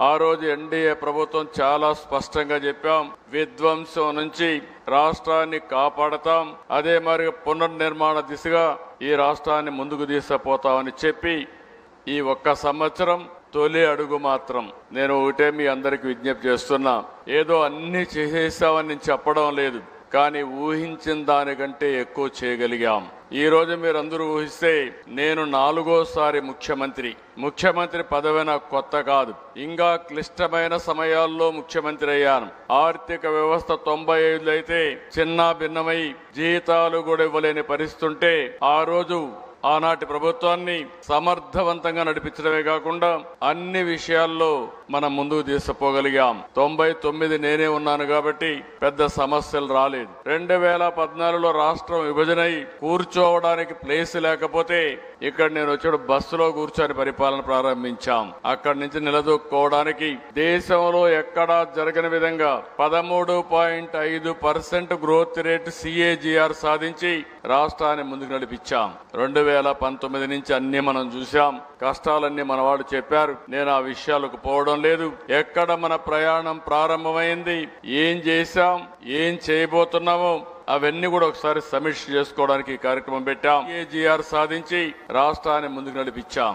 ఆ రోజు ఎన్డీఏ ప్రభుత్వం చాలా స్పష్టంగా చెప్పాం, విధ్వంసం నుంచి రాష్ట్రాన్ని కాపాడతాం, అదే మరి పునర్నిర్మాణ దిశగా ఈ రాష్ట్రాన్ని ముందుకు తీసుకుపోతామని చెప్పి ఈ ఒక్క సంవత్సరం తొలి అడుగు మాత్రం నేను ఒకటే మీ అందరికి విజ్ఞప్తి చేస్తున్నా. ఏదో అన్ని చేసేసామని నేను చెప్పడం లేదు, కానీ ఊహించిన దానికంటే ఎక్కువ చేయగలిగాం. ఈ రోజు మీరందరూ ఊహిస్తే నేను 4వ ముఖ్యమంత్రి పదవి నాకు కొత్త కాదు. ఇంకా క్లిష్టమైన సమయాల్లో ముఖ్యమంత్రి అయ్యాను. ఆర్థిక వ్యవస్థ 95 అయితే చిన్న భిన్నమై జీతాలు కూడా ఇవ్వలేని పరిస్థితి ఉంటే ఆ రోజు ఆనాటి ప్రభుత్వాన్ని సమర్థవంతంగా నడిపించడమే కాకుండా అన్ని విషయాల్లో మనం ముందుకు తీసుకుపోగలిగాం. 99 నేనే ఉన్నాను కాబట్టి పెద్ద సమస్యలు రాలేదు. 2014లో రాష్ట్రం విభజనై కూర్చోవడానికి ప్లేస్ లేకపోతే ఇక్కడ నేను వచ్చాడు బస్సులో కూర్చొని పరిపాలన ప్రారంభించాం. అక్కడి నుంచి నిలదొక్కుకోవడానికి దేశంలో ఎక్కడా జరగని విధంగా 13.5% గ్రోత్ రేట్ CAGR సాధించి రాష్ట్రాన్ని ముందుకు నడిపించాం. 2019 నుంచి అన్ని మనం చూశాం. కష్టాలన్నీ మనవాడు చెప్పారు. నేను ఆ విషయాలకు పోవడం లేదు. ఎక్కడ మన ప్రయాణం ప్రారంభమైంది, ఏం చేశాం, ఏం చేయబోతున్నామో అవన్నీ కూడా ఒకసారి సమీక్ష చేసుకోవడానికి ఈ కార్యక్రమం పెట్టాం. CAGR సాధించి రాష్ట్రాన్ని ముందుకు నడిపించాం.